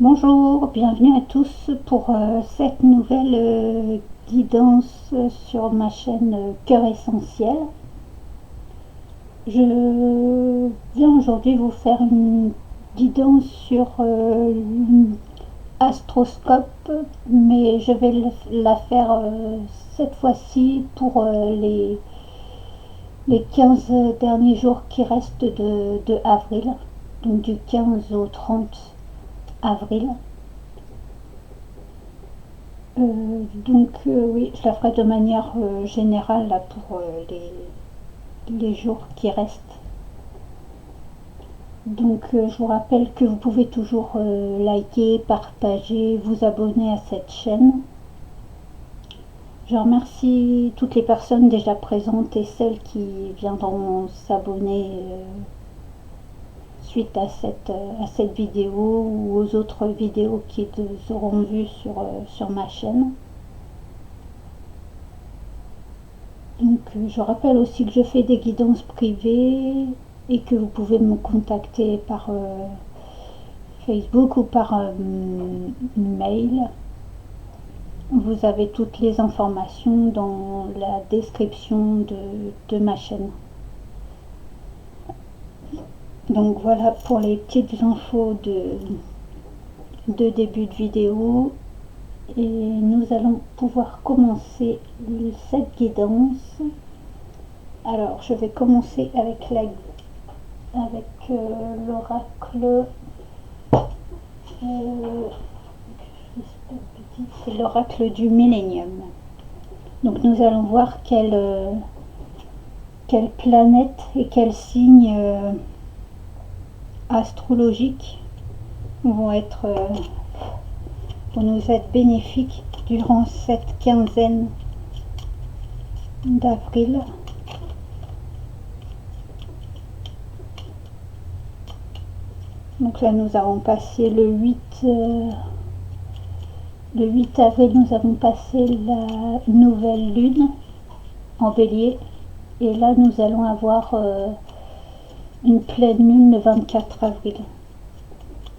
Bonjour, bienvenue à tous pour cette nouvelle guidance sur ma chaîne Cœur Essentiel. Je viens aujourd'hui vous faire une guidance sur l'astroscope, mais je vais la faire cette fois-ci pour les 15 derniers jours qui restent de avril, donc du 15 au 30 avril. Oui, je la ferai de manière générale là, pour les jours qui restent. Je vous rappelle que vous pouvez toujours liker, partager, vous abonner à cette chaîne. Je remercie toutes les personnes déjà présentes et celles qui viendront s'abonner suite à cette vidéo ou aux autres vidéos qui seront vues sur ma chaîne. Je rappelle aussi que je fais des guidances privées et que vous pouvez me contacter par Facebook ou par mail. Vous avez toutes les informations dans la description de ma chaîne. Donc voilà pour les petites infos de début de vidéo. Et nous allons pouvoir commencer cette guidance. Alors je vais commencer avec l'oracle. C'est l'oracle du millénium. Donc nous allons voir quelle planète et quels signes astrologiques vont nous être bénéfiques durant cette quinzaine d'avril. Donc là nous avons passé le 8 avril, nous avons passé la nouvelle lune en bélier, et là nous allons avoir une pleine lune le 24 avril,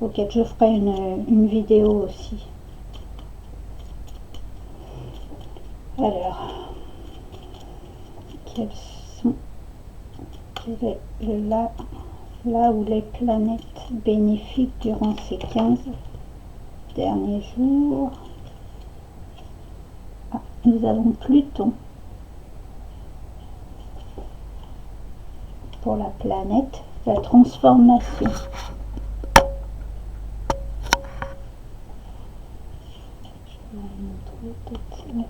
auquel je ferai une vidéo aussi. Alors, quel est là où les planètes bénéfiques durant ces 15 derniers jours? Nous avons Pluton pour la planète, la transformation. Je vais vous montrer donc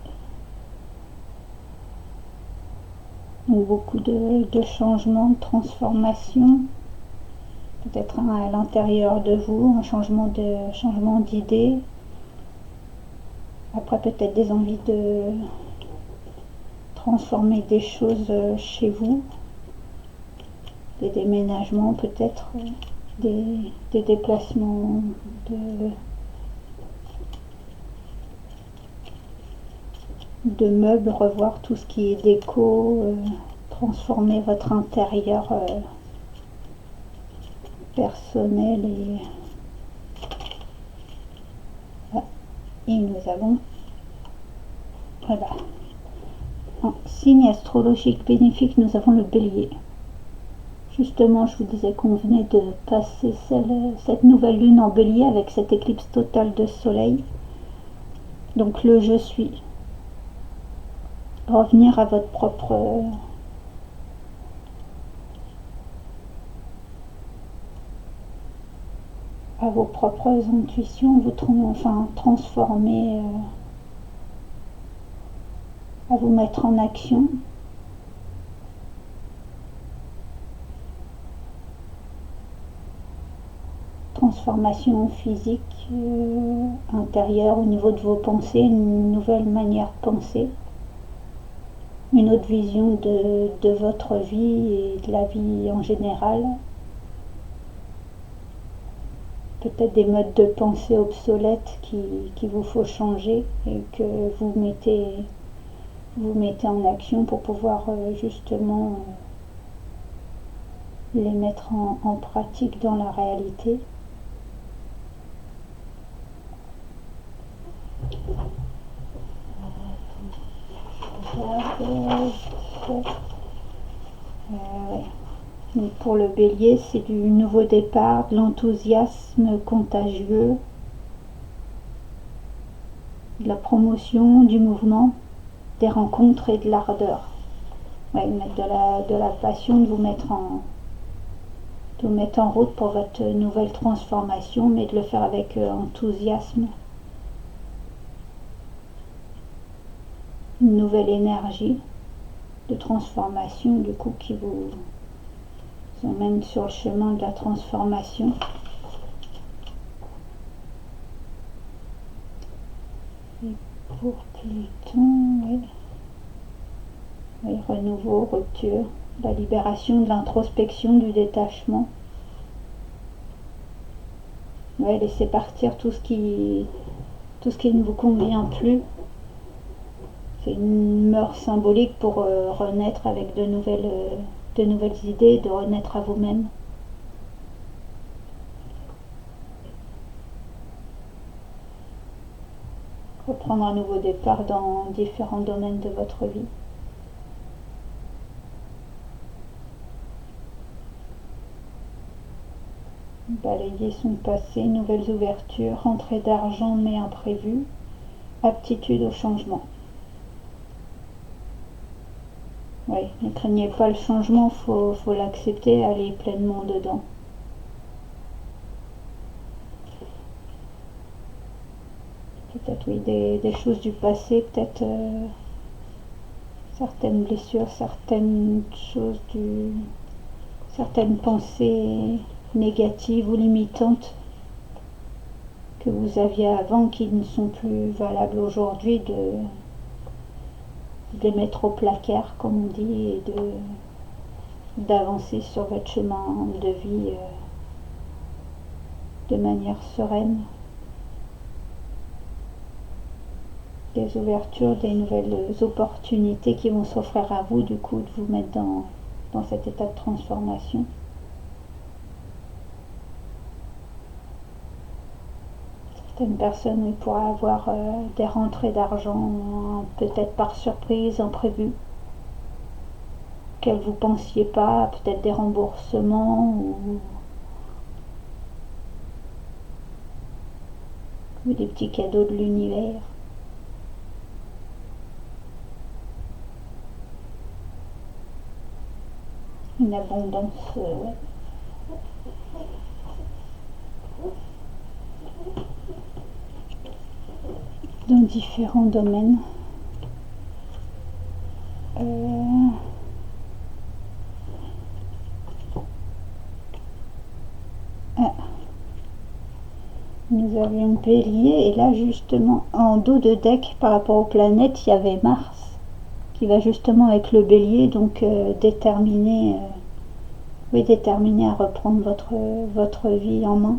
beaucoup de changements, de transformations, peut-être à l'intérieur de vous, un changement d'idée. Après peut-être des envies de transformer des choses chez vous, des déménagements, peut-être des déplacements de meubles, revoir tout ce qui est déco, transformer votre intérieur personnel. Et nous avons, voilà, en signe astrologique bénéfique, nous avons le bélier. Justement, je vous disais qu'on venait de passer cette nouvelle lune en bélier avec cette éclipse totale de soleil. Donc le je suis, revenir à votre propre à vos propres intuitions, transformer, à vous mettre en action. Transformation physique, intérieure, au niveau de vos pensées, une nouvelle manière de penser, une autre vision de votre vie et de la vie en général. Peut-être des modes de pensée obsolètes qu'il vous faut changer et que vous mettez en action pour pouvoir justement les mettre en pratique dans la réalité. Ouais. Donc pour le bélier, c'est du nouveau départ, de l'enthousiasme contagieux, de la promotion, du mouvement, des rencontres et de l'ardeur. Ouais, mettre de la passion, de vous mettre en route pour votre nouvelle transformation, mais de le faire avec enthousiasme, une nouvelle énergie de transformation du coup qui vous emmène sur le chemin de la transformation. Et pour Pluton, oui. Oui, renouveau, rupture, la libération de l'introspection, du détachement. Ouais, laissez partir tout ce qui ne vous convient plus. C'est une mort symbolique pour renaître avec de nouvelles idées, de renaître à vous-même. Reprendre un nouveau départ dans différents domaines de votre vie. Balayer son passé, nouvelles ouvertures, rentrée d'argent mais imprévue, aptitude au changement. Oui, ne craignez pas le changement, faut l'accepter, aller pleinement dedans. Peut-être oui, des choses du passé, peut-être certaines blessures, certaines choses certaines pensées négatives ou limitantes que vous aviez avant qui ne sont plus valables aujourd'hui, de les mettre au placard comme on dit et d'avancer sur votre chemin de vie de manière sereine. Des ouvertures, des nouvelles opportunités qui vont s'offrir à vous, du coup, de vous mettre dans cet état de transformation. Certaines personnes oui, pourraient avoir des rentrées d'argent, peut-être par surprise, imprévues, qu'elles vous pensiez pas, peut-être des remboursements ou des petits cadeaux de l'univers. Une abondance, ouais. Dans différents domaines. Nous avions Bélier et là justement en dos de deck par rapport aux planètes il y avait Mars qui va justement avec le Bélier, donc déterminé à reprendre votre vie en main,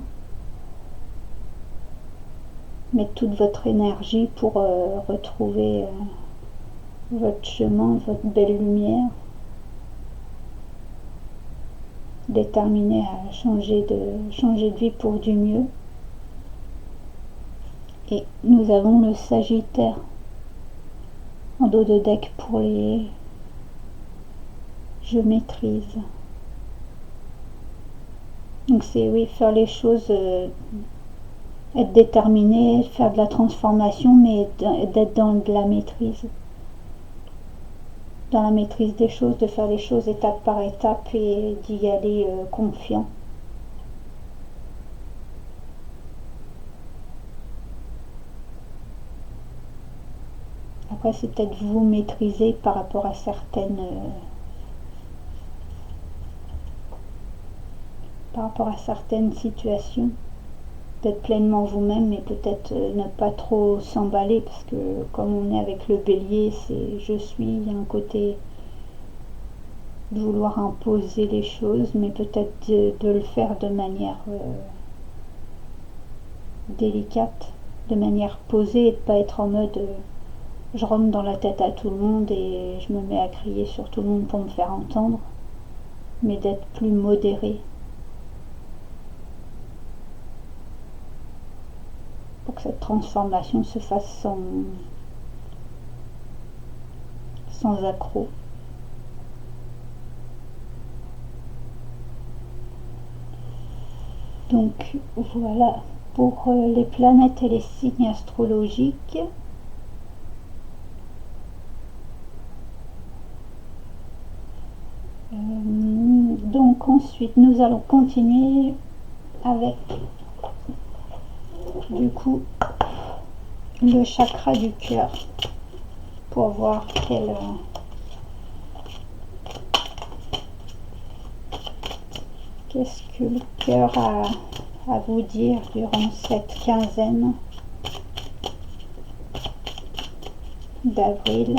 mettre toute votre énergie pour retrouver votre chemin, votre belle lumière, déterminé à changer de vie pour du mieux. Et nous avons le Sagittaire en dos de deck pour les je maîtrise. Donc c'est oui, faire les choses, être déterminé, faire de la transformation, mais d'être dans de la maîtrise. Dans la maîtrise des choses, de faire les choses étape par étape et d'y aller confiant. Après, c'est peut-être vous maîtriser par rapport à certaines situations, d'être pleinement vous-même, mais peut-être ne pas trop s'emballer, parce que comme on est avec le Bélier, c'est je suis, il y a un côté de vouloir imposer les choses, mais peut-être de le faire de manière délicate, de manière posée, et de pas être en mode je rentre dans la tête à tout le monde et je me mets à crier sur tout le monde pour me faire entendre, mais d'être plus modéré pour que cette transformation se fasse sans accroc. Donc voilà pour les planètes et les signes astrologiques. Donc ensuite nous allons continuer avec du coup le chakra du cœur pour voir qu'est-ce que le cœur a à vous dire durant cette quinzaine d'avril.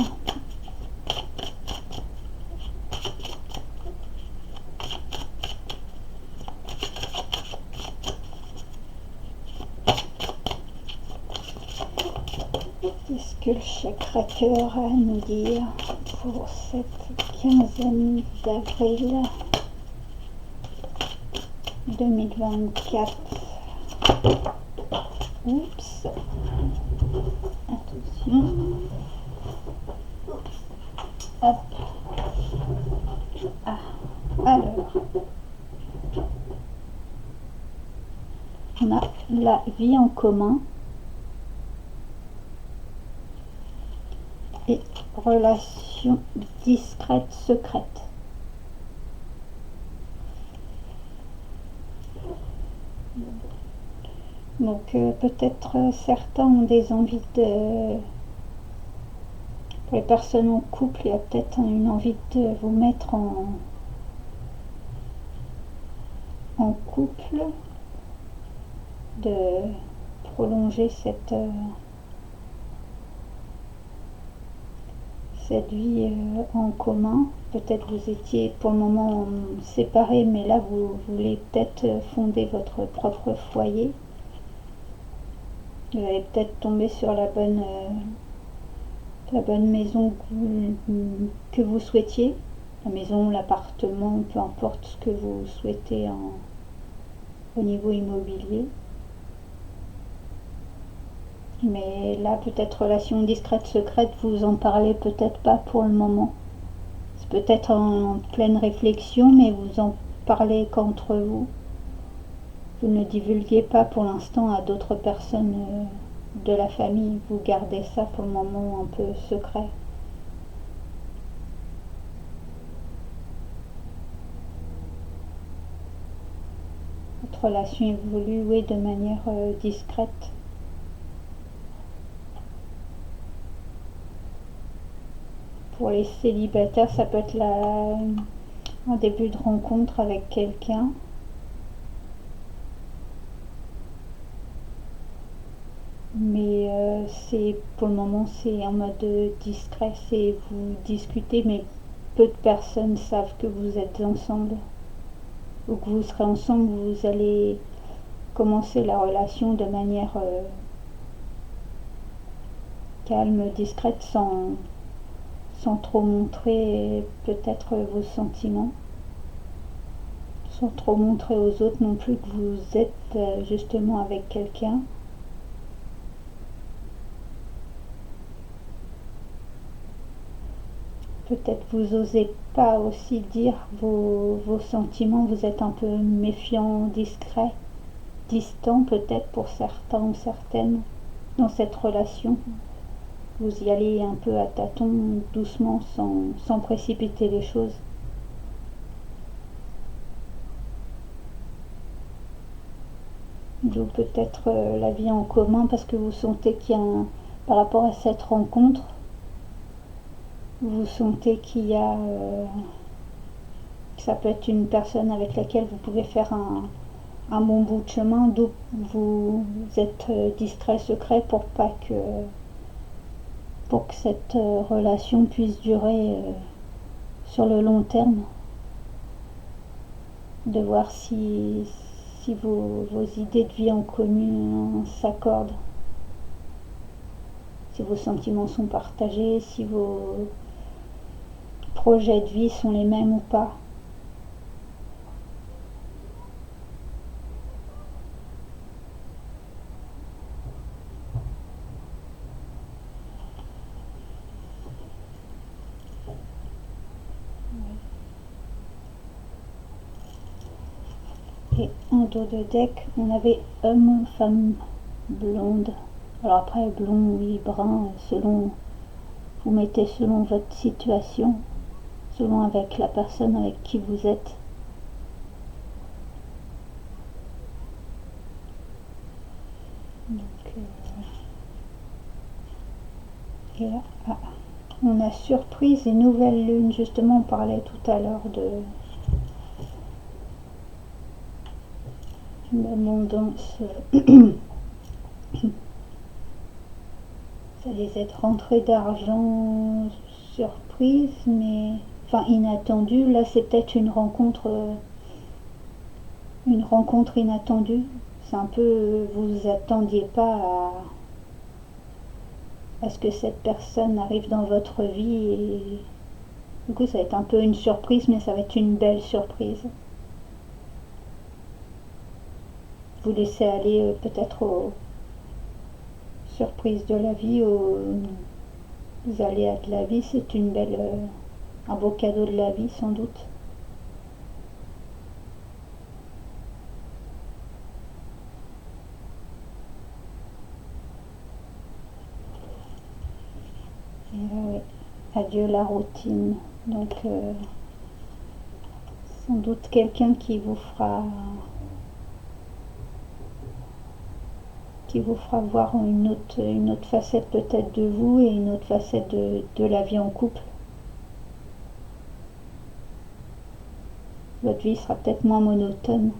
Qu'est-ce que le chakra cœur a à nous dire pour cette quinzaine d'avril 2024? Oups, attention. Hop. Ah, alors, on a la vie en commun et relation discrète, secrète. Donc peut-être certains ont des envies de... Pour les personnes en couple, il y a peut-être une envie de vous mettre en couple, de prolonger cette vie en commun. Peut-être vous étiez pour le moment séparés, mais là vous voulez peut-être fonder votre propre foyer. Vous allez peut-être tomber sur la bonne maison que vous souhaitiez. La maison, l'appartement, peu importe ce que vous souhaitez au niveau immobilier. Mais là, peut-être relation discrète, secrète, vous en parlez peut-être pas pour le moment. C'est peut-être en pleine réflexion, mais vous en parlez qu'entre vous. Vous ne divulguez pas pour l'instant à d'autres personnes de la famille. Vous gardez ça pour le moment un peu secret. Votre relation évolue, oui, de manière discrète. Pour les célibataires, ça peut être un début de rencontre avec quelqu'un. Mais c'est pour le moment c'est en mode discret, c'est vous discutez, mais peu de personnes savent que vous êtes ensemble ou que vous serez ensemble. Vous allez commencer la relation de manière calme, discrète, sans trop montrer peut-être vos sentiments, sans trop montrer aux autres non plus que vous êtes justement avec quelqu'un. Peut-être vous osez pas aussi dire vos sentiments, vous êtes un peu méfiant, discret, distant peut-être pour certains ou certaines dans cette relation. Vous y allez un peu à tâtons, doucement, sans précipiter les choses. D'où peut-être la vie en commun, parce que vous sentez qu'il y a par rapport à cette rencontre, vous sentez qu'il y a ça peut être une personne avec laquelle vous pouvez faire un bon bout de chemin, d'où vous êtes discret, secret pour que cette relation puisse durer sur le long terme, de voir si vos idées de vie en commun s'accordent, si vos sentiments sont partagés, si vos projets de vie sont les mêmes ou pas. Et en dos de deck, on avait homme, femme, blonde. Alors après, blond, oui, brun, selon, vous mettez selon votre situation, selon avec la personne avec qui vous êtes. Donc, et là, on a surprise et nouvelle lune. Justement, on parlait tout à l'heure d'abondance. Ça allait être rentrée d'argent surprise, mais enfin inattendue. Là, c'est peut-être une rencontre inattendue. C'est un peu, vous vous attendiez pas à ce que cette personne arrive dans votre vie et du coup, ça va être un peu une surprise, mais ça va être une belle surprise. Vous laissez aller peut-être aux surprises de la vie, aux aléas de la vie. C'est une belle, un beau cadeau de la vie sans doute. Et oui, adieu la routine. Donc, sans doute quelqu'un qui vous fera voir une autre facette peut-être de vous et une autre facette de la vie en couple. Votre vie sera peut-être moins monotone.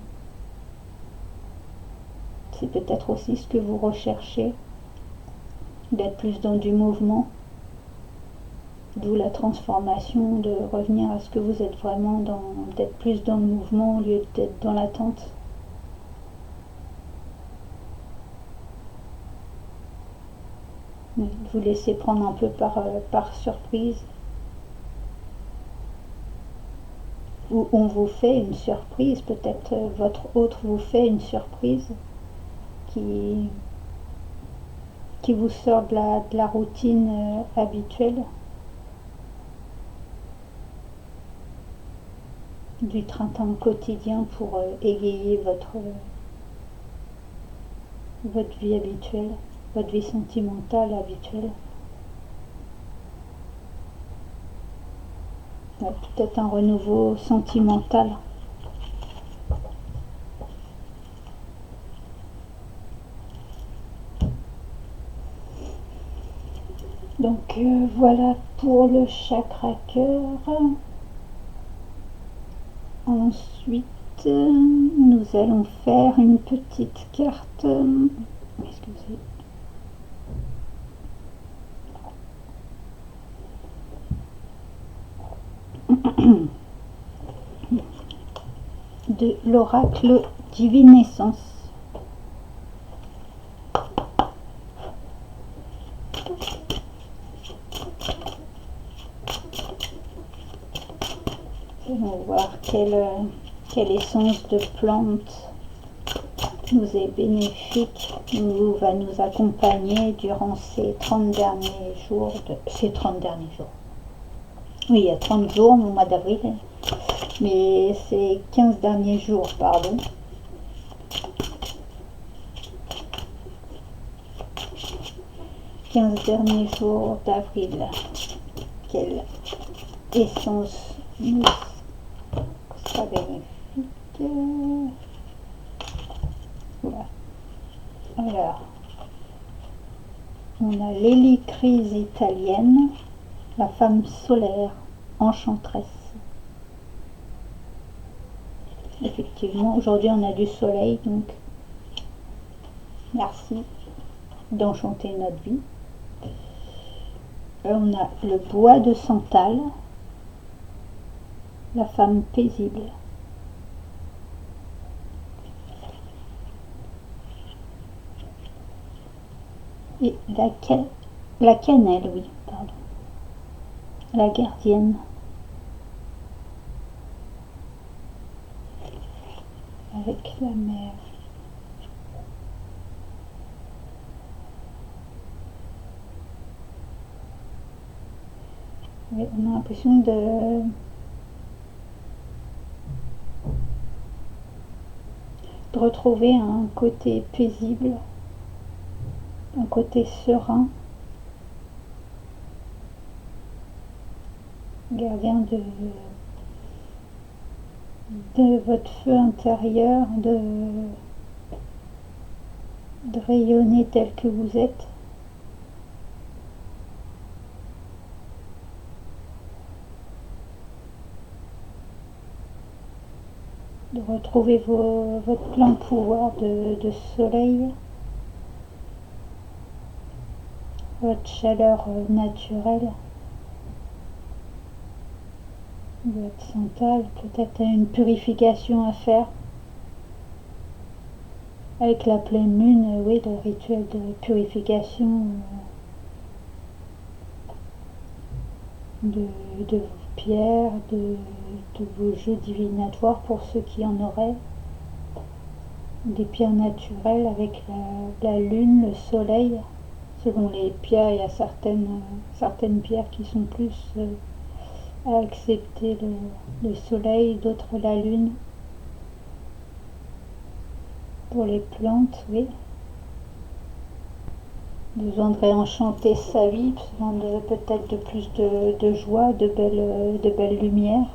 C'est peut-être aussi ce que vous recherchez, d'être plus dans du mouvement, d'où la transformation, de revenir à ce que vous êtes vraiment, d'être plus dans le mouvement au lieu d'être dans l'attente. Vous laissez prendre un peu par surprise, ou on vous fait une surprise, peut-être votre autre vous fait une surprise qui, qui vous sort de la routine habituelle, du train-train quotidien pour égayer votre vie habituelle, votre vie sentimentale habituelle. Ouais, peut-être un renouveau sentimental. Donc voilà pour le chakra cœur. Ensuite, nous allons faire une petite carte. Excusez. De l'oracle Divine Essence. Allons voir quelle essence de plante nous est bénéfique, va nous accompagner durant ces 30 derniers jours. Oui, il y a 30 jours au mois d'avril, mais c'est 15 derniers jours, pardon. « 15 derniers jours d'avril. Quelle essence nous sera bénéfique. Voilà. Alors, on a l'hélicrise italienne, la femme solaire, enchanteresse. Effectivement, aujourd'hui on a du soleil, donc merci d'enchanter notre vie. On a le bois de santal, la femme paisible. Et la cannelle, oui, pardon. La gardienne. Avec la mer. Oui, on a l'impression retrouver un côté paisible, un côté serein, gardien de votre feu intérieur, de rayonner tel que vous êtes. De retrouver votre plein pouvoir de soleil, votre chaleur naturelle, votre centrale, peut-être une purification à faire. Avec la pleine lune, oui, le rituel de purification de vos pierres, de vos jeux divinatoires pour ceux qui en auraient. Des pierres naturelles avec la lune, le soleil. Selon les pierres, il y a certaines pierres qui sont plus à accepter le soleil, d'autres la lune. Pour les plantes, oui. Besoin de réenchanter sa vie, besoin peut-être de plus de joie, de belles lumières.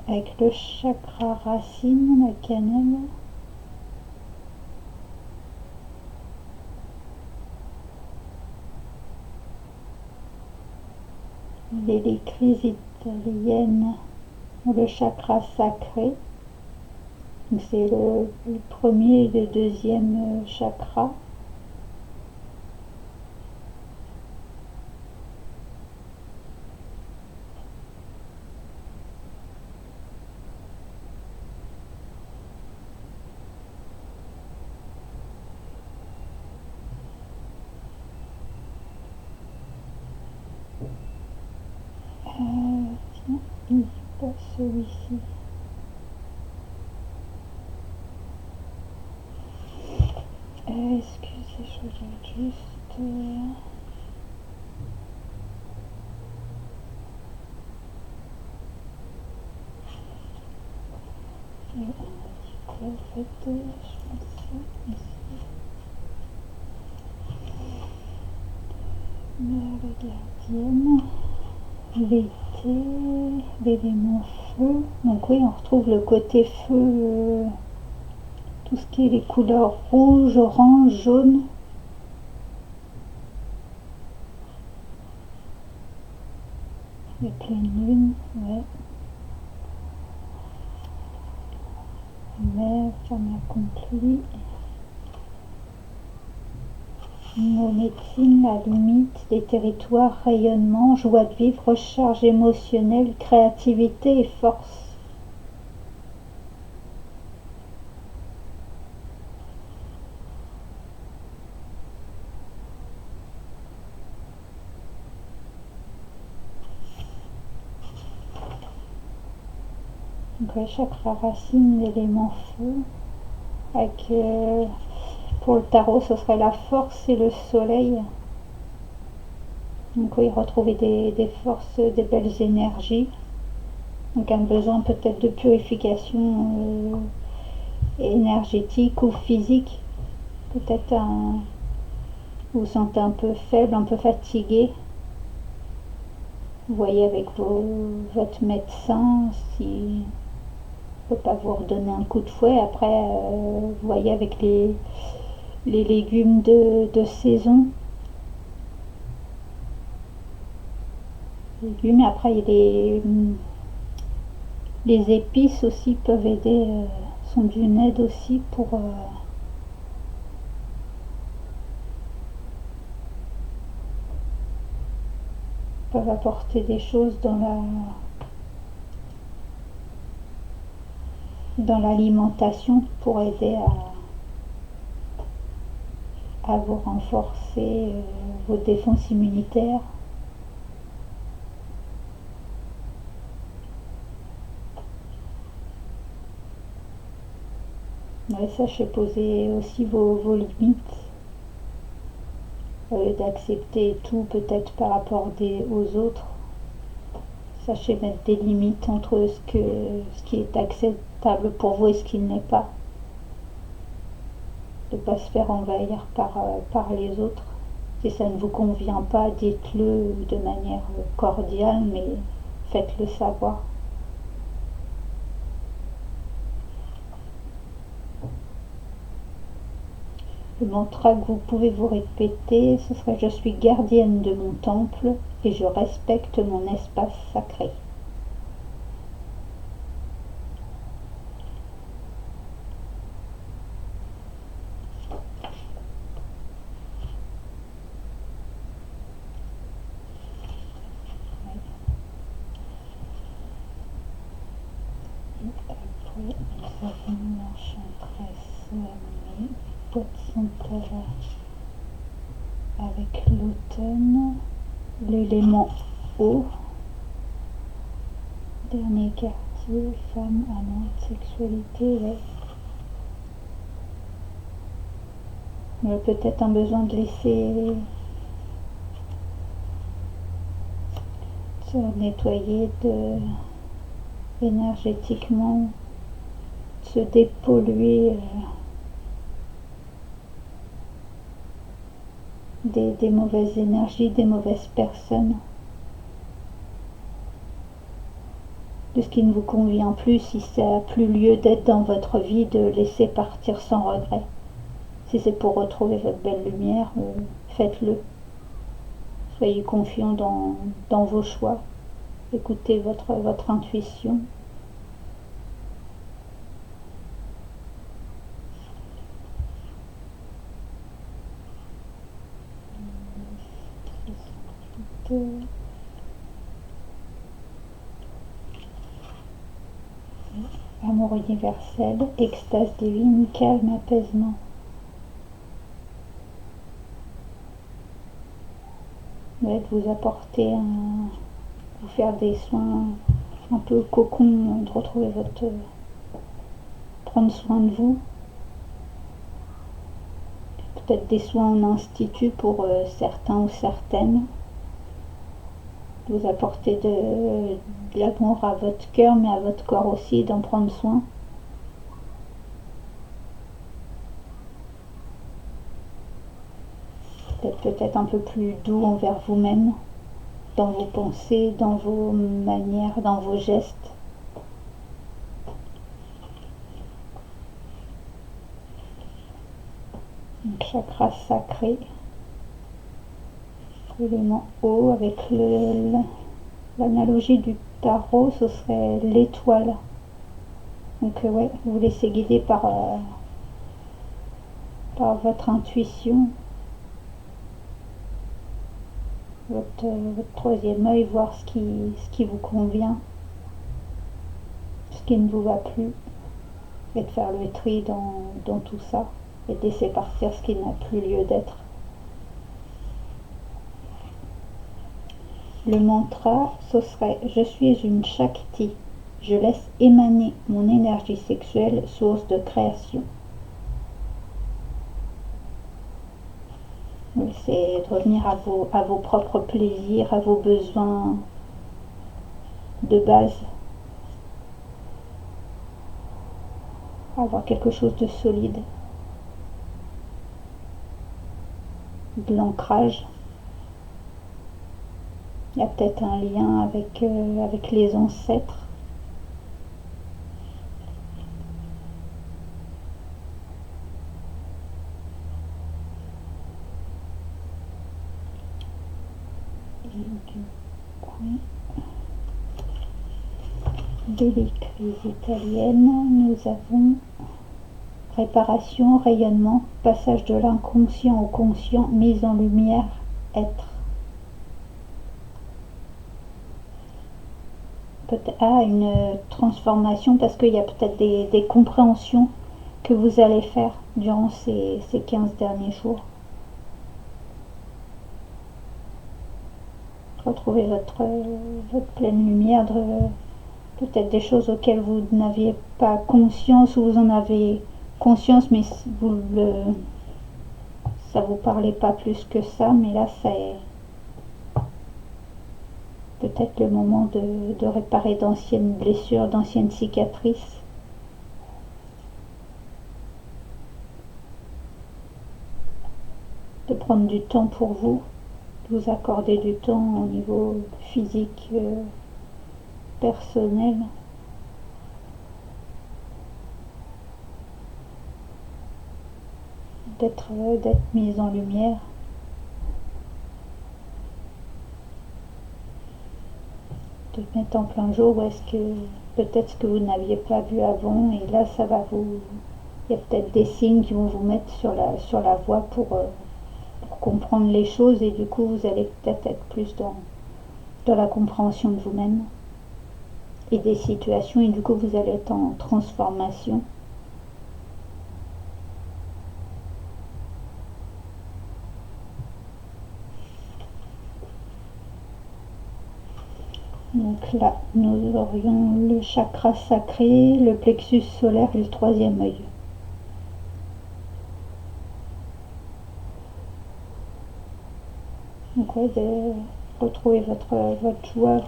Avec le chakra racine, la cannelle. L'électrise italienne, le chakra sacré. C'est le premier et le deuxième chakra. Tiens, il pas celui-ci. Excusez, je regarde juste. En fait, je pensais ici. La gardienne. L'été, l'élément feu. Donc oui, on retrouve le côté feu, tout ce qui est les couleurs rouge, orange, jaune. Les pleines lunes, ouais. Mer, femme accomplie. Nos médecines, la limite, les territoires, rayonnement, joie de vivre, recharge émotionnelle, créativité et force. Donc le chakra racine, l'élément feu, avec pour le tarot ce serait la force et le soleil. Donc oui, retrouver des forces, des belles énergies. Donc un besoin peut-être de purification énergétique ou physique. Peut-être vous vous sentez un peu faible, un peu fatigué. Vous voyez avec votre médecin si ne peut pas vous redonner un coup de fouet. Après, vous voyez avec les légumes de saison. Légumes, après, les épices aussi peuvent aider, sont d'une aide aussi pour peuvent apporter des choses dans l'alimentation pour aider à vous renforcer vos défenses immunitaires. Ouais, sachez poser aussi vos limites. Au lieu d'accepter tout peut-être par rapport aux autres, sachez mettre des limites entre ce qui est acceptable pour vous et ce qui ne l'est pas. De ne pas se faire envahir par les autres. Si ça ne vous convient pas, dites-le de manière cordiale, mais faites-le savoir. Le mantra que vous pouvez vous répéter, ce serait: je suis gardienne de mon temple et je respecte mon espace sacré. Après, nous avons l'enchantresse, les boîtes sont avec l'automne, l'élément eau, dernier quartier, femme, amour, sexualité, ouais. Il y a peut-être un besoin de laisser se nettoyer énergétiquement, se dépolluer des mauvaises énergies, des mauvaises personnes, de ce qui ne vous convient plus. Si ça n'a plus lieu d'être dans votre vie, de laisser partir sans regret. Si c'est pour retrouver votre belle lumière, faites-le. Soyez confiant dans vos choix. Écoutez votre intuition. Amour universel, extase divine, calme, apaisement. Ouais, de vous apporter vous faire des soins un peu cocon, de retrouver prendre soin de vous. Peut-être des soins en institut pour certains ou certaines. Vous apporter de l'amour à votre cœur, mais à votre corps aussi, d'en prendre soin. Peut-être un peu plus doux envers vous-même, dans vos pensées, dans vos manières, dans vos gestes. Un chakra sacré, l'élément eau, avec l'analogie du tarot, ce serait l'étoile. Donc ouais, vous laissez guider par votre intuition, votre troisième œil, voir ce qui vous convient, ce qui ne vous va plus, et de faire le tri dans tout ça, et de laisser partir ce qui n'a plus lieu d'être. Le mantra, ce serait: je suis une Shakti, je laisse émaner mon énergie sexuelle, source de création. C'est de revenir à vos propres plaisirs, à vos besoins de base. Avoir quelque chose de solide. De l'ancrage. Il y a peut-être un lien avec les ancêtres. Et du coup, de l'écrise italienne, nous avons réparation, rayonnement, passage de l'inconscient au conscient, mise en lumière, être. Une transformation, parce qu'il y a peut-être des compréhensions que vous allez faire durant ces 15 derniers jours. Retrouver votre pleine lumière, peut-être des choses auxquelles vous n'aviez pas conscience, ou vous en avez conscience, mais ça vous parlait pas plus que ça, mais là, c'est peut-être le moment de réparer d'anciennes blessures, d'anciennes cicatrices. De prendre du temps pour vous, de vous accorder du temps au niveau physique, personnel. D'être mise en lumière. De mettre en plein jour où est-ce que peut-être ce que vous n'aviez pas vu avant, et là ça va vous... Il y a peut-être des signes qui vont vous mettre sur la voie pour comprendre les choses, et du coup vous allez peut-être être plus dans la compréhension de vous-même et des situations, et du coup vous allez être en transformation. Donc là, nous aurions le chakra sacré, le plexus solaire et le troisième œil. Donc ouais, de retrouver votre joie,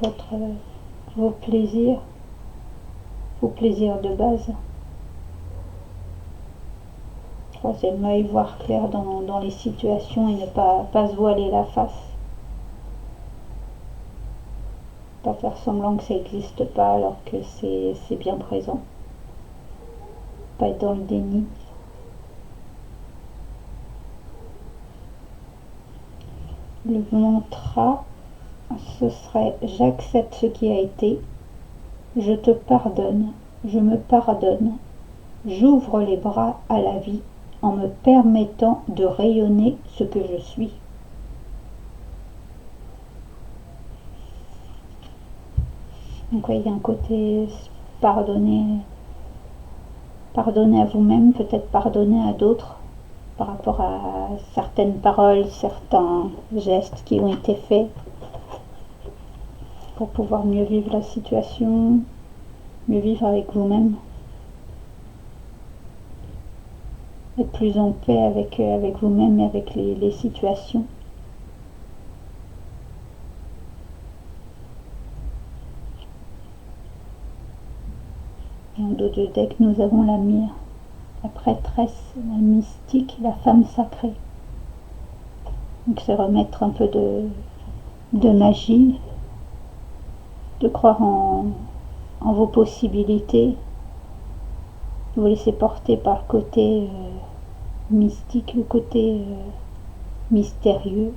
vos plaisirs de base. Troisième œil, voir clair dans les situations et ne pas se voiler la face. Pas faire semblant que ça n'existe pas alors que c'est bien présent. Pas être dans le déni. Le mantra, ce serait: j'accepte ce qui a été, je te pardonne, je me pardonne, j'ouvre les bras à la vie en me permettant de rayonner ce que je suis. Donc il y a un côté pardonner à vous-même, peut-être pardonner à d'autres par rapport à certaines paroles, certains gestes qui ont été faits, pour pouvoir mieux vivre la situation, mieux vivre avec vous-même, être plus en paix avec vous-même et avec les situations. Et en dos de deck, nous avons la prêtresse, la mystique, la femme sacrée. Donc c'est remettre un peu de magie, de croire en vos possibilités, de vous laisser porter par le côté mystique, le côté mystérieux.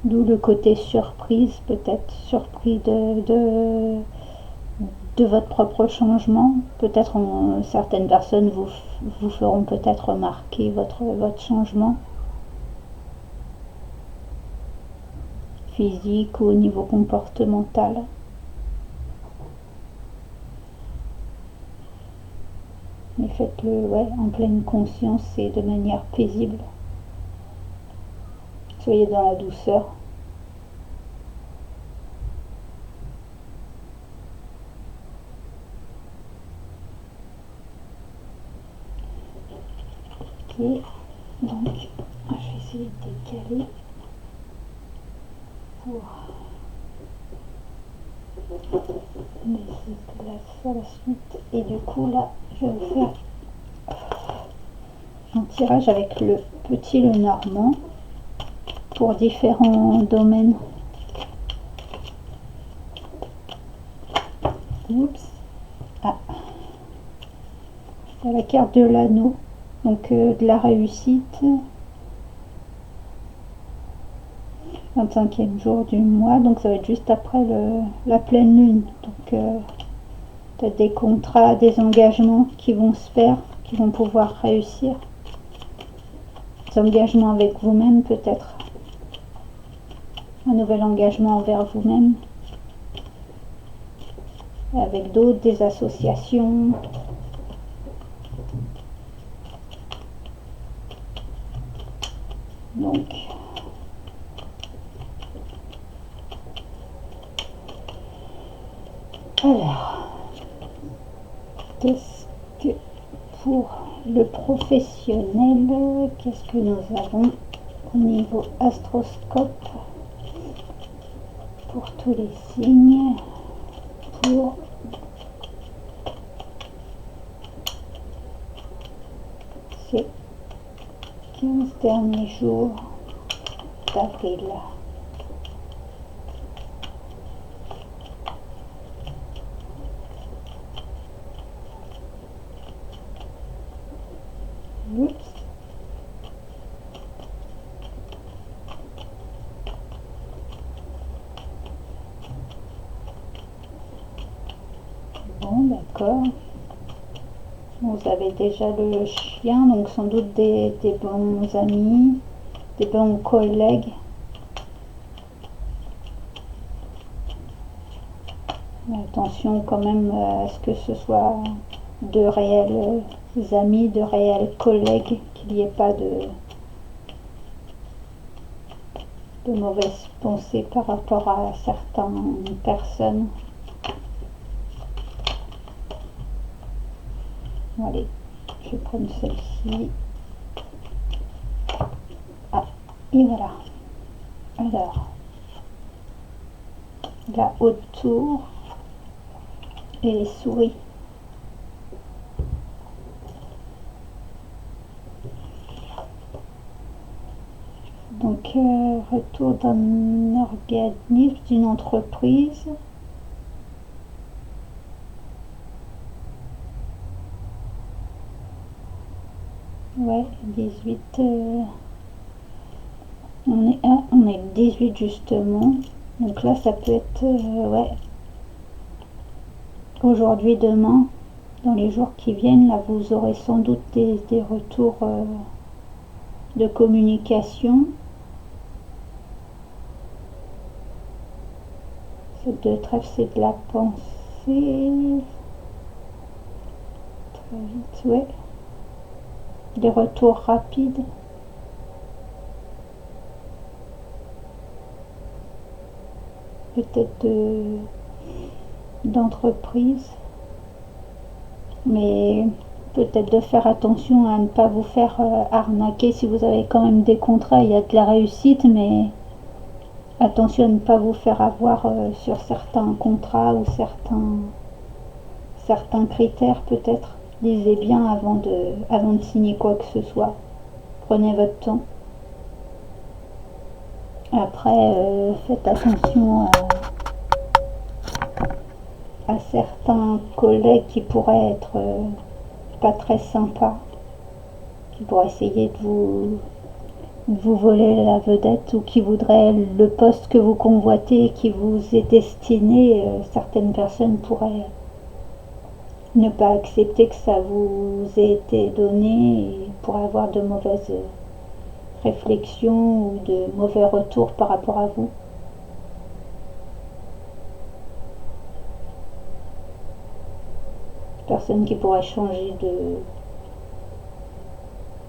D'où le côté surprise, peut-être surpris de votre propre changement. Peut-être certaines personnes vous feront peut-être remarquer votre changement physique ou au niveau comportemental. Mais faites-le en pleine conscience et de manière paisible. Soyez dans la douceur. Ok, donc je vais essayer de décaler pour les places à la suite. Et du coup là, je vais faire un tirage avec le petit Lenormand pour différents domaines. Oups. Ah. C'est la carte de l'anneau, donc de la réussite. 25e jour du mois, donc ça va être juste après la pleine lune. Donc peut-être des contrats, des engagements qui vont se faire, qui vont pouvoir réussir. Des engagements avec vous-même, peut-être. Un nouvel engagement envers vous-même. Avec d'autres, des associations. Donc Alors, qu'est-ce que pour le professionnel, qu'est-ce que nous avons au niveau astroscope pour tous les signes pour ces 15 derniers jours d'avril. Oups. Bon, d'accord. Vous avez déjà le chien, donc sans doute des bons amis, des bons collègues. Attention quand même à ce que ce soit de réels amis, de réels collègues, qu'il n'y ait pas de mauvaises pensées par rapport à certaines personnes. Allez, je vais prendre celle-ci. Ah, et voilà. Alors, la haute tour et les souris. Donc, retour d'un organisme, d'une entreprise. Ouais, 18. On est 18 justement. Donc là, ça peut être, ouais, aujourd'hui, demain, dans les jours qui viennent. Là, vous aurez sans doute des retours de communication. Cette de trèfle, c'est de la pensée. Très vite, ouais. Des retours rapides. Peut-être d'entreprise. Mais peut-être de faire attention à ne pas vous faire arnaquer si vous avez quand même des contrats. Il y a de la réussite, mais attention à ne pas vous faire avoir sur certains contrats ou certains critères peut-être. Lisez bien avant de signer quoi que ce soit. Prenez votre temps. Après, faites attention à certains collègues qui pourraient être pas très sympas, qui pourraient essayer de vous voler la vedette ou qui voudraient le poste que vous convoitez, qui vous est destiné. Certaines personnes pourraient ne pas accepter que ça vous ait été donné et pourraient avoir de mauvaises réflexions ou de mauvais retours par rapport à vous. Personne qui pourrait changer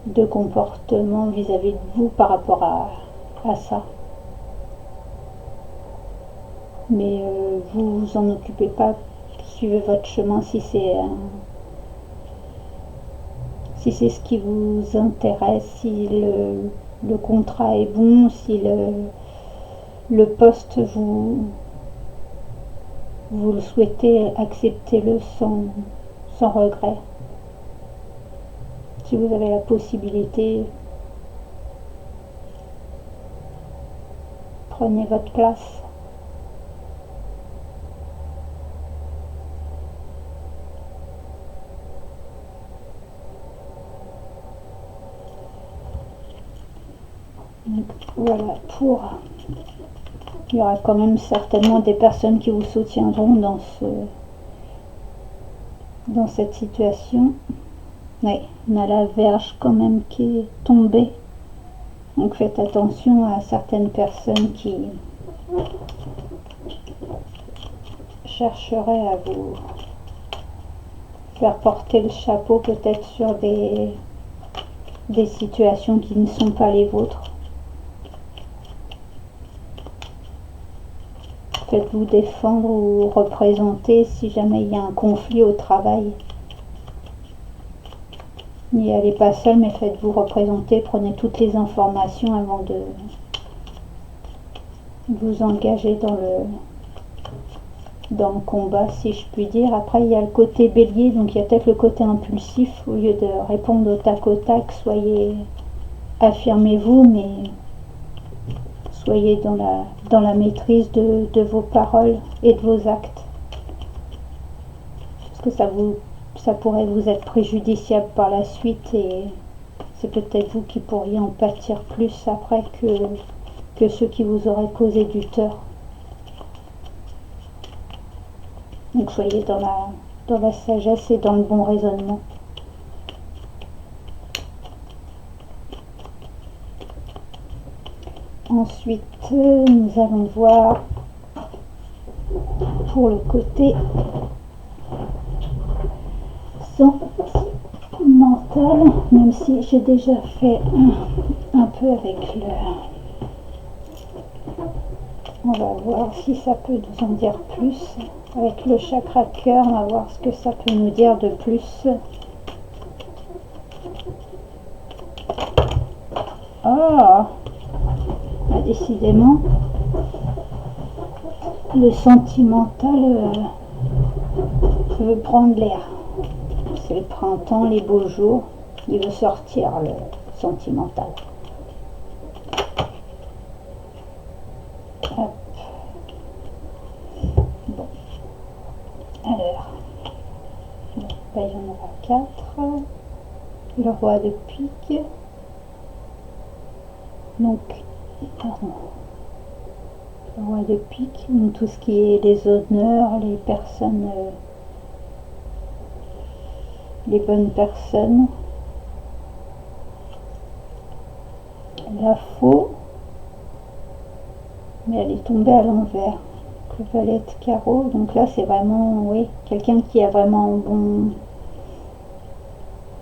de comportement vis-à-vis de vous par rapport à ça. Mais vous vous en occupez pas, suivez votre chemin si c'est ce qui vous intéresse, si le contrat est bon, si le poste vous le souhaitez, acceptez-le sans regret. Si vous avez la possibilité, prenez votre place. Donc, voilà, il y aura quand même certainement des personnes qui vous soutiendront dans cette situation. Oui, on a la Vierge quand même qui est tombée. Donc faites attention à certaines personnes qui chercheraient à vous faire porter le chapeau peut-être sur des situations qui ne sont pas les vôtres. faites-vous défendre ou représenter si jamais il y a un conflit au travail. N'y allez pas seul, mais faites-vous représenter, prenez toutes les informations avant de vous engager dans le combat, si je puis dire. Après, il y a le côté bélier, donc il y a peut-être le côté impulsif. Au lieu de répondre au tac, affirmez-vous, mais soyez dans la maîtrise de vos paroles et de vos actes. Parce que ça pourrait vous être préjudiciable par la suite et c'est peut-être vous qui pourriez en pâtir plus après que ceux qui vous auraient causé du tort. Donc soyez dans la sagesse et dans le bon raisonnement. Ensuite, nous allons voir pour le côté sentimental, même si j'ai déjà fait un peu avec on va voir si ça peut nous en dire plus. Avec le chakra cœur, on va voir ce que ça peut nous dire de plus. Ah, décidément, le sentimental veut prendre l'air. C'est le printemps, les beaux jours. Il veut sortir, le sentimental. Hop. Bon. Alors, il y en aura 4. Le roi de pique. Donc, pardon. Le roi de pique, donc tout ce qui est les honneurs, les personnes, les bonnes personnes. La faux, mais elle est tombée à l'envers. Le valet de carreau, donc là c'est vraiment, oui, quelqu'un qui a vraiment un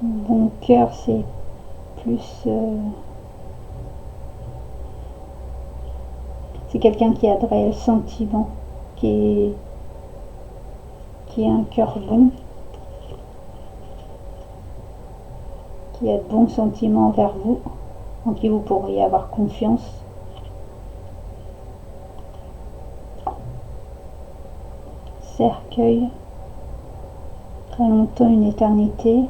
bon cœur, c'est plus... c'est quelqu'un qui a de réels sentiments, qui a un cœur bon, qui a de bons sentiments envers vous, en qui vous pourriez avoir confiance. Cercueil, très longtemps, une éternité.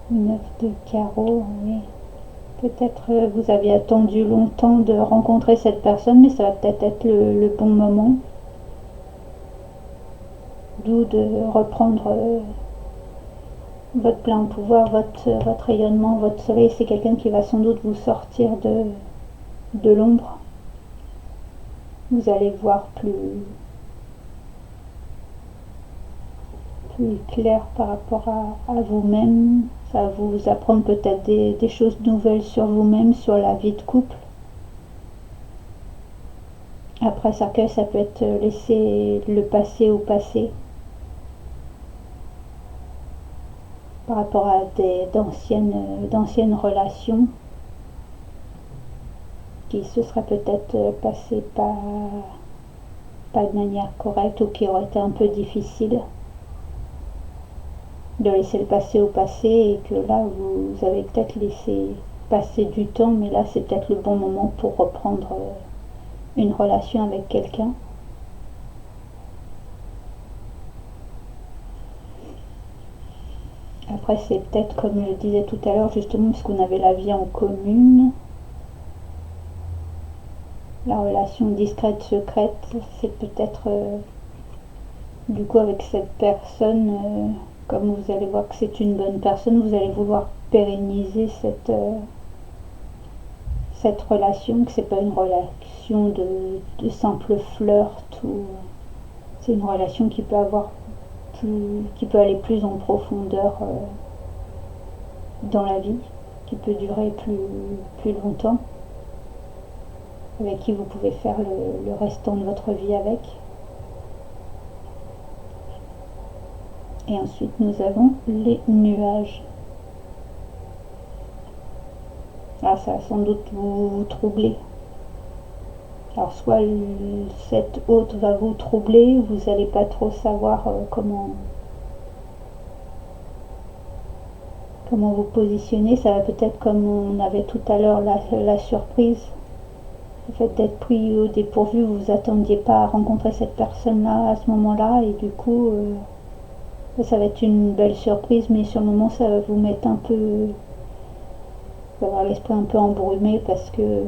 9 de carreau, oui. Peut-être vous aviez attendu longtemps de rencontrer cette personne, mais ça va peut-être être le bon moment. D'où de reprendre votre plein pouvoir, votre rayonnement, votre soleil. C'est quelqu'un qui va sans doute vous sortir de l'ombre. Vous allez voir plus clair par rapport à vous-même. Ça va vous apprendre peut-être des choses nouvelles sur vous-même, sur la vie de couple. Après cercueil, ça peut être laisser le passé au passé. Par rapport à d'anciennes relations qui se seraient peut-être passées pas de manière correcte ou qui auraient été un peu difficiles. De laisser le passé au passé et que là vous avez peut-être laissé passer du temps, mais là c'est peut-être le bon moment pour reprendre une relation avec quelqu'un. Après c'est peut-être comme je le disais tout à l'heure, justement parce qu'on avait la vie en commune, la relation discrète, secrète, c'est peut-être du coup avec cette personne, comme vous allez voir que c'est une bonne personne, vous allez vouloir pérenniser cette relation, que c'est pas une relation de simple flirt, ou c'est une relation qui peut aller plus en profondeur dans la vie, qui peut durer plus longtemps, avec qui vous pouvez faire le restant de votre vie avec. Et ensuite nous avons les nuages. Ah, ça va sans doute vous troubler. Alors soit cet hôte va vous troubler, vous n'allez pas trop savoir comment vous positionner. Ça va peut-être comme on avait tout à l'heure la surprise, le fait d'être pris au dépourvu, vous vous attendiez pas à rencontrer cette personne-là à ce moment-là, et du coup ça va être une belle surprise, mais sur le moment ça va vous mettre un peu, vous allez avoir l'esprit un peu embrumé parce que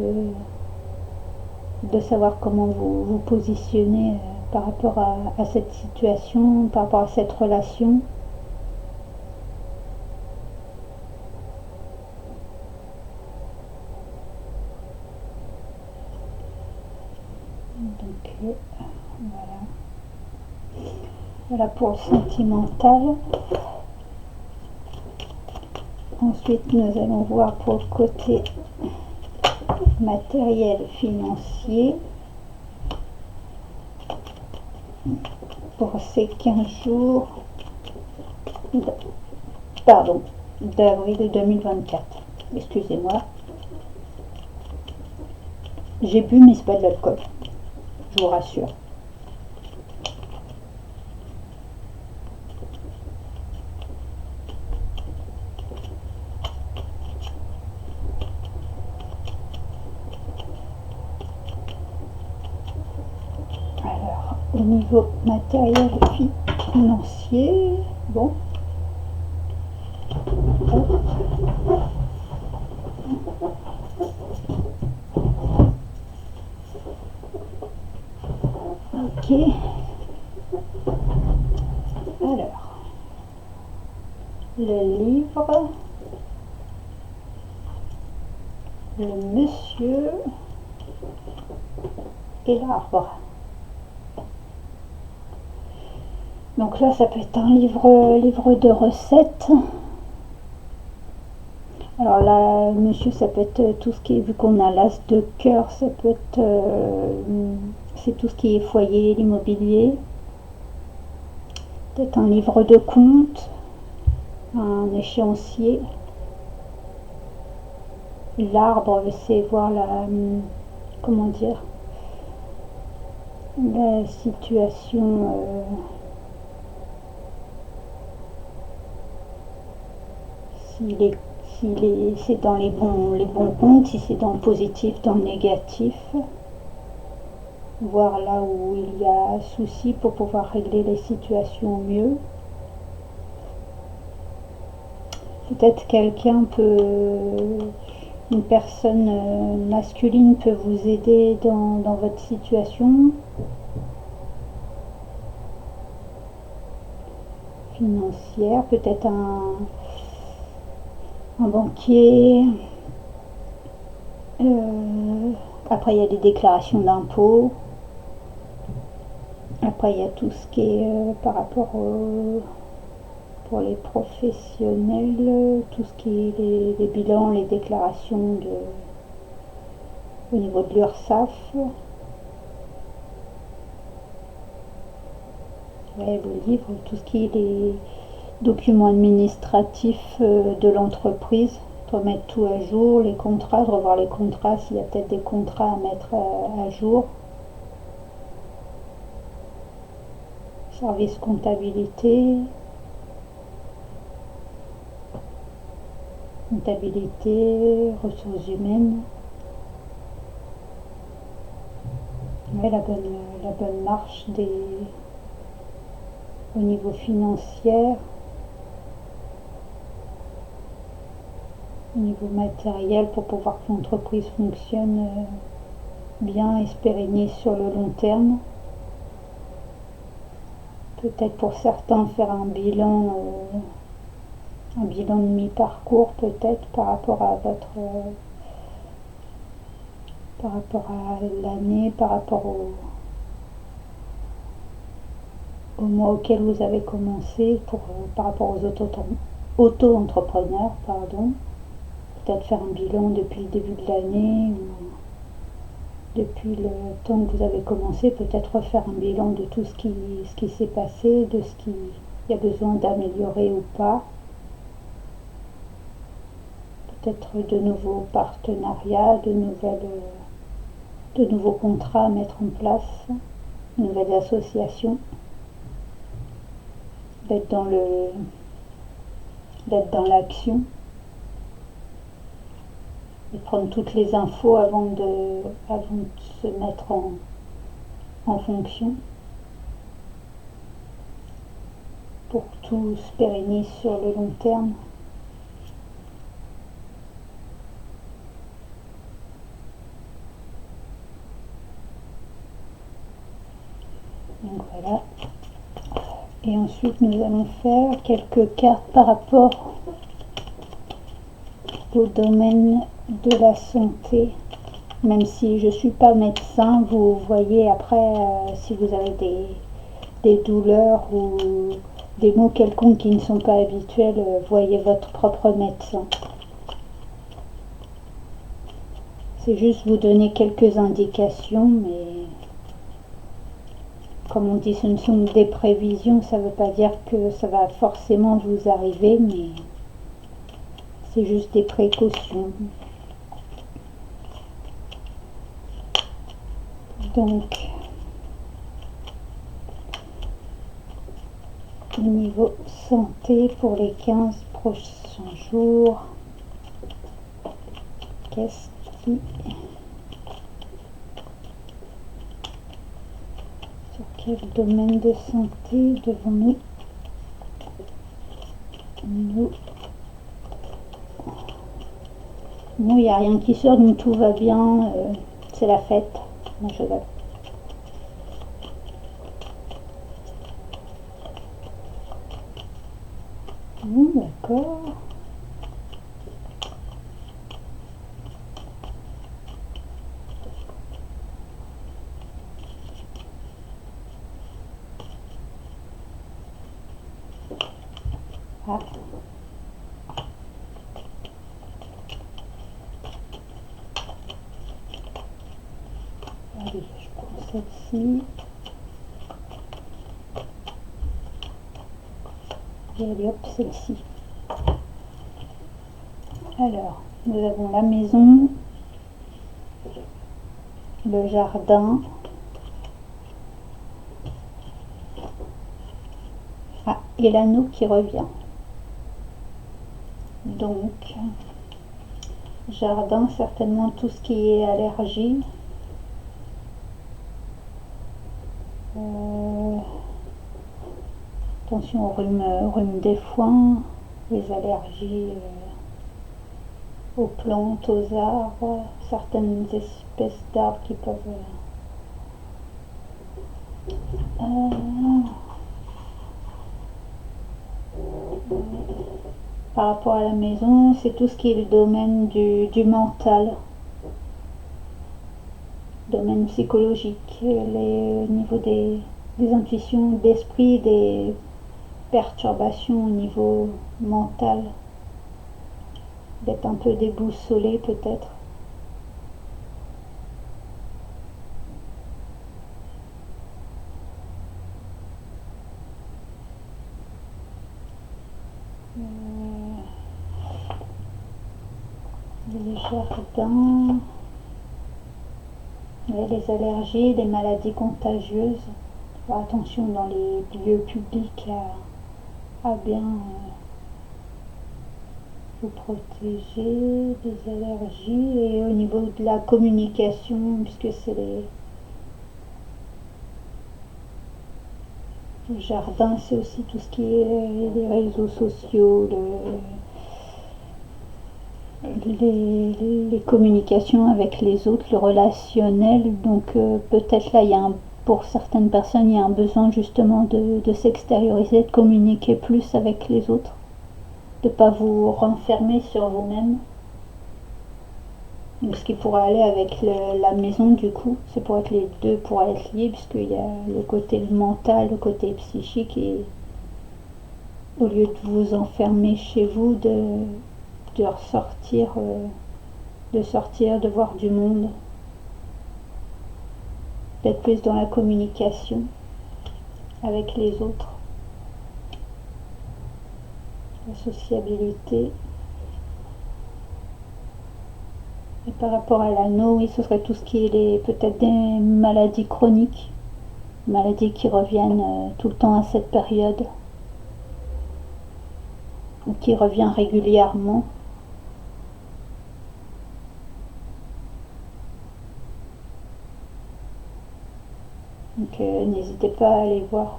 de savoir comment vous positionnez par rapport à cette situation, par rapport à cette relation. Donc voilà. Voilà pour le sentimental. Ensuite, nous allons voir pour le côté matériel financier. Pour ces 15 jours d'avril 2024. Excusez-moi. J'ai bu, mais c'est pas de l'alcool. Je vous rassure. Alors, au niveau matériel financier, bon. Ok. Alors, le livre, le monsieur et l'arbre. Donc là, ça peut être un livre de recettes. Alors là, monsieur, ça peut être tout ce qui est, vu qu'on a l'as de cœur, ça peut être, c'est tout ce qui est foyer, l'immobilier. Peut-être un livre de comptes, un échéancier. L'arbre, c'est voir comment dire, la situation, si c'est dans les bons comptes, si c'est dans le positif, dans le négatif. Voir là où il y a souci pour pouvoir régler les situations au mieux. Peut-être une personne masculine peut vous aider dans votre situation financière, peut-être un banquier. Après, il y a des déclarations d'impôts. Après, il y a tout ce qui est par rapport pour les professionnels, tout ce qui est les bilans, les déclarations au niveau de l'URSSAF. Ouais, le livre, tout ce qui est les documents administratifs de l'entreprise, remettre tout à jour, les contrats, de revoir les contrats, s'il y a peut-être des contrats à mettre à jour. Service comptabilité, ressources humaines. Ouais, la bonne marche au niveau financier, au niveau matériel, pour pouvoir que l'entreprise fonctionne bien et se pérennise sur le long terme. Peut-être pour certains faire un bilan de mi-parcours, peut-être par rapport à l'année, par rapport au mois auquel vous avez commencé, par rapport aux auto-entrepreneurs, pardon. Peut-être faire un bilan depuis le début de l'année, ou depuis le temps que vous avez commencé, peut-être refaire un bilan de tout ce qui s'est passé, de ce qu'il y a besoin d'améliorer ou pas. Peut-être de nouveaux partenariats, de nouvelles de nouveaux contrats à mettre en place, de nouvelles associations, d'être dans l'action, et prendre toutes les infos avant de se mettre en fonction, pour que tout se pérennise sur le long terme. Donc voilà. Et ensuite nous allons faire quelques cartes par rapport au domaine de la santé. Même si je ne suis pas médecin, vous voyez après si vous avez des douleurs ou des mots quelconques qui ne sont pas habituels, voyez votre propre médecin. C'est juste vous donner quelques indications, mais comme on dit, ce ne sont que des prévisions, ça ne veut pas dire que ça va forcément vous arriver, mais c'est juste des précautions. Donc, niveau santé pour les 15 prochains jours, qu'est-ce qui... Sur quel domaine de santé devons-nous nous... Non, il n'y a rien qui sort, donc tout va bien, c'est la fête. Non, je vais... D'accord. Ah. Allez, je prends celle-ci. Et allez hop, celle-ci. Alors, nous avons la maison, le jardin, et l'anneau qui revient. Donc, jardin, certainement tout ce qui est allergie. Attention au rhume des foins, les allergies aux plantes, aux arbres, certaines espèces d'arbres qui peuvent... par rapport à la maison, c'est tout ce qui est le domaine du mental, domaine psychologique, au niveau des intuitions d'esprit, des perturbations au niveau mental, d'être un peu déboussolé peut-être. Les jardins, les allergies, les maladies contagieuses. Faire attention dans les lieux publics à bien vous protéger des allergies, et au niveau de la communication, puisque c'est le jardin, c'est aussi tout ce qui est les réseaux sociaux, les communications avec les autres, le relationnel. Donc peut-être là, pour certaines personnes, il y a un besoin justement de s'extérioriser, de communiquer plus avec les autres, de ne pas vous renfermer sur vous-même. Donc ce qui pourrait aller avec la maison, du coup, c'est pour être les deux pourraient être liés, puisqu'il y a le côté mental, le côté psychique, et au lieu de vous enfermer chez vous, de ressortir, de voir du monde, d'être plus dans la communication avec les autres, la sociabilité. Et par rapport à l'anneau, oui, ce serait tout ce qui est peut-être des maladies chroniques, maladies qui reviennent tout le temps à cette période, ou qui revient régulièrement. Donc n'hésitez pas à aller voir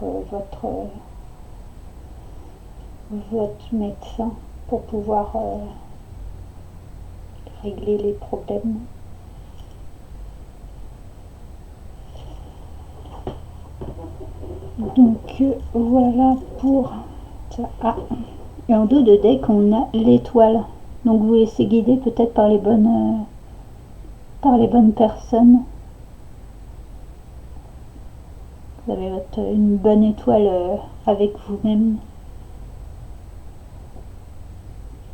votre médecin pour pouvoir régler les problèmes. Donc voilà pour ça. Ah, et en dos de deck, on a l'étoile. Donc vous laissez guider peut-être par les bonnes personnes. Vous avez une bonne étoile avec vous-même.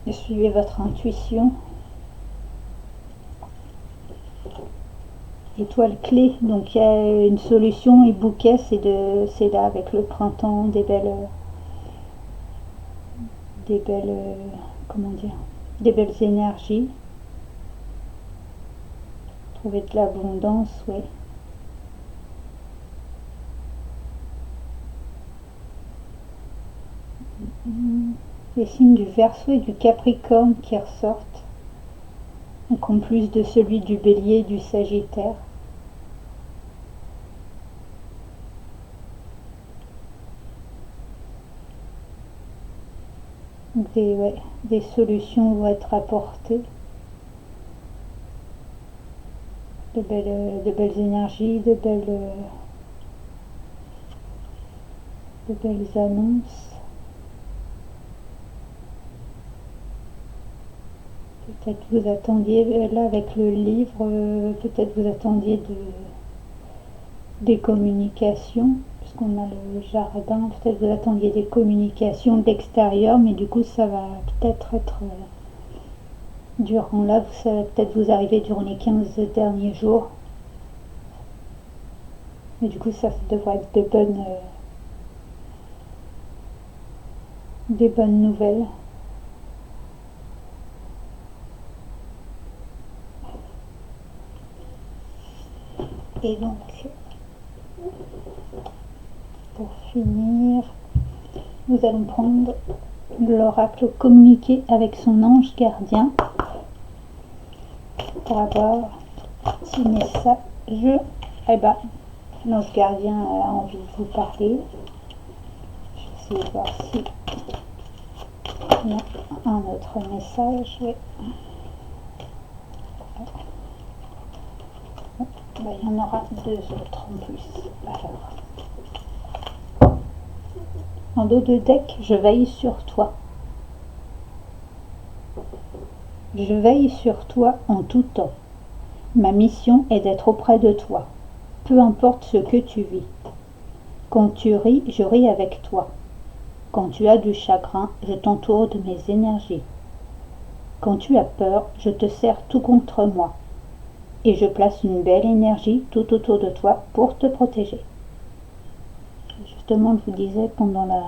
Et suivez votre intuition. Étoile clé, donc il y a une solution et bouquet, c'est là avec le printemps, comment dire, des belles énergies. Trouver de l'abondance, oui. Les signes du Verseau et du Capricorne qui ressortent, donc en plus de celui du Bélier et du Sagittaire. Des solutions vont être apportées, de belles énergies, de belles annonces. Peut-être vous attendiez, là avec le livre, peut-être vous attendiez des communications, puisqu'on a le jardin, peut-être vous attendiez des communications de l'extérieur, mais du coup ça va peut-être être durant là, ça va peut-être vous arriver durant les 15 derniers jours. Mais du coup ça devrait être des bonnes nouvelles. Et donc, pour finir, nous allons prendre l'oracle communiqué avec son ange gardien pour avoir petit message. Eh ben, l'ange gardien a envie de vous parler. Je vais essayer de voir si il y a un autre message. Oui. Ben, il y en aura deux autres en plus. Alors. En dos de deck, je veille sur toi. Je veille sur toi en tout temps. Ma mission est d'être auprès de toi, peu importe ce que tu vis. Quand tu ris, je ris avec toi. Quand tu as du chagrin, je t'entoure de mes énergies. Quand tu as peur, je te serre tout contre moi. Et je place une belle énergie tout autour de toi pour te protéger. Justement, je vous disais pendant la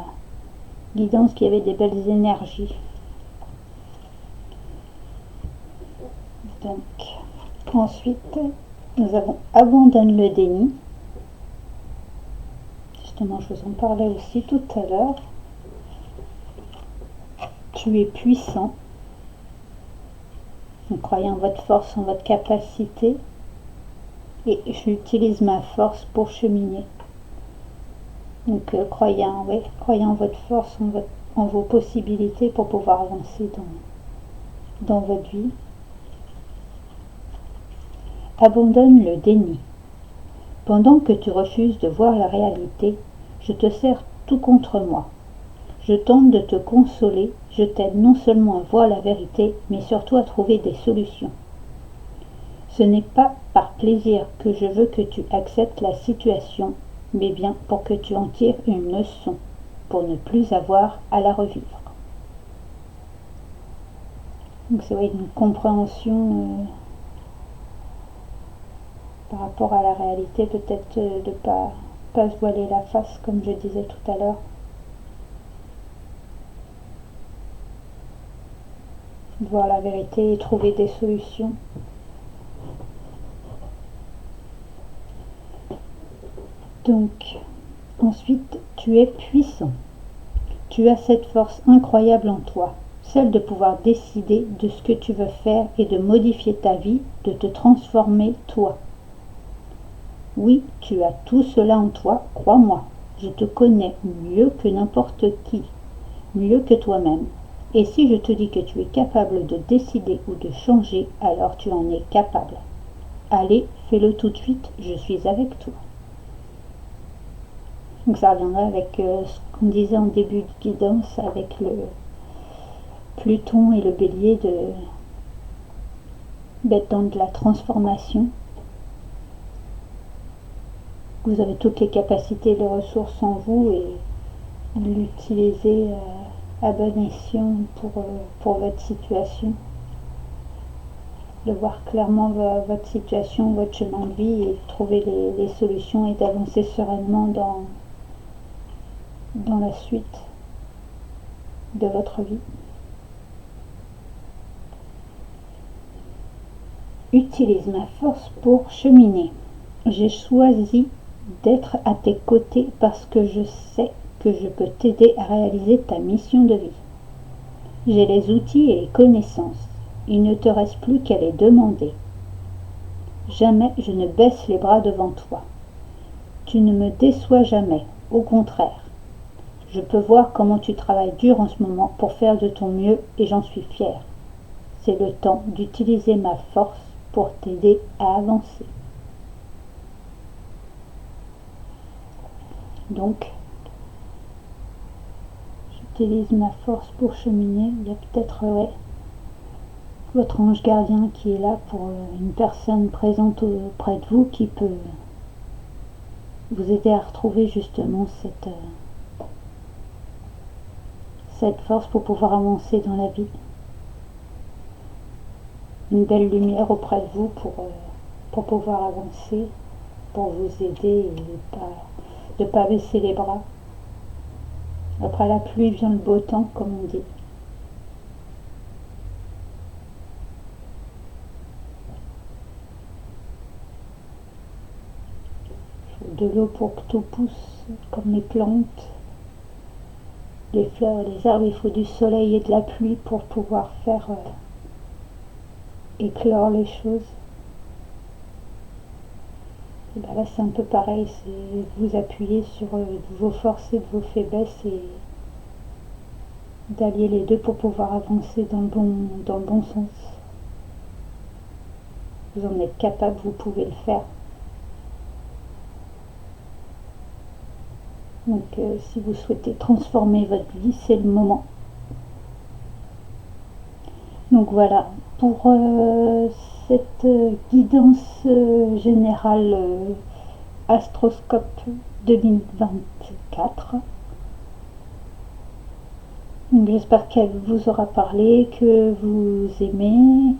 guidance qu'il y avait des belles énergies. Donc, ensuite, nous avons abandonne le déni. Justement, je vous en parlais aussi tout à l'heure. Tu es puissant. Donc, croyez en votre force, en votre capacité. Et j'utilise ma force pour cheminer. Donc, croyez en votre force, en vos possibilités pour pouvoir avancer dans votre vie. Abandonne le déni. Pendant que tu refuses de voir la réalité, je te serre tout contre moi. Je tente de te consoler, je t'aide non seulement à voir la vérité, mais surtout à trouver des solutions. Ce n'est pas par plaisir que je veux que tu acceptes la situation, mais bien pour que tu en tires une leçon, pour ne plus avoir à la revivre. Donc c'est une compréhension par rapport à la réalité, peut-être de ne pas se voiler la face, comme je disais tout à l'heure. Voir la vérité et trouver des solutions Donc, ensuite, tu es puissant. Tu as cette force incroyable en toi, celle de pouvoir décider de ce que tu veux faire et de modifier ta vie, de te transformer toi. Oui, tu as tout cela en toi, crois-moi. Je te connais mieux que n'importe qui, mieux que toi-même. Et si je te dis que tu es capable de décider ou de changer, alors tu en es capable. Allez, fais-le tout de suite, je suis avec toi. Donc ça reviendra avec ce qu'on disait en début de guidance avec le Pluton et le Bélier d'être dans de la transformation. Vous avez toutes les capacités et les ressources en vous et l'utiliser à bon escient pour votre situation. De voir clairement votre situation, votre chemin de vie et trouver les solutions et d'avancer sereinement dans la suite de votre vie. Utilise ma force pour cheminer. J'ai choisi d'être à tes côtés parce que je sais que je peux t'aider à réaliser ta mission de vie. J'ai les outils et les connaissances. Il ne te reste plus qu'à les demander. Jamais je ne baisse les bras devant toi. Tu ne me déçois jamais, au contraire. Je peux voir comment tu travailles dur en ce moment pour faire de ton mieux et j'en suis fière. C'est le temps d'utiliser ma force pour t'aider à avancer. Donc, j'utilise ma force pour cheminer. Il y a peut-être votre ange gardien qui est là pour une personne présente auprès de vous qui peut vous aider à retrouver justement cette force pour pouvoir avancer dans la vie. Une belle lumière auprès de vous pour pouvoir avancer, pour vous aider et de pas baisser les bras. Après la pluie vient le beau temps, comme on dit. Il faut de l'eau pour que tout pousse, comme les plantes, les fleurs, les arbres. Il faut du soleil et de la pluie pour pouvoir faire éclore les choses. Et ben là c'est un peu pareil, c'est vous appuyer sur vos forces et de vos faiblesses et d'allier les deux pour pouvoir avancer dans le bon sens. Vous en êtes capable, vous pouvez le faire. Donc si vous souhaitez transformer votre vie, c'est le moment. Donc voilà, pour cette guidance générale Astroscope 2024. J'espère qu'elle vous aura parlé, que vous aimez.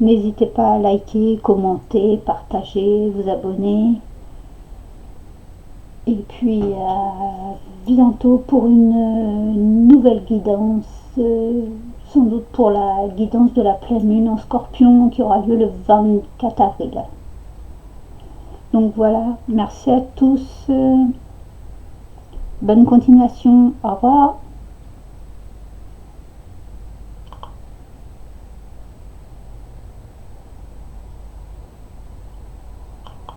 N'hésitez pas à liker, commenter, partager, vous abonner. Et puis à bientôt pour une nouvelle guidance, sans doute pour la guidance de la pleine lune en Scorpion qui aura lieu le 24 avril. Donc voilà, merci à tous, bonne continuation, au revoir.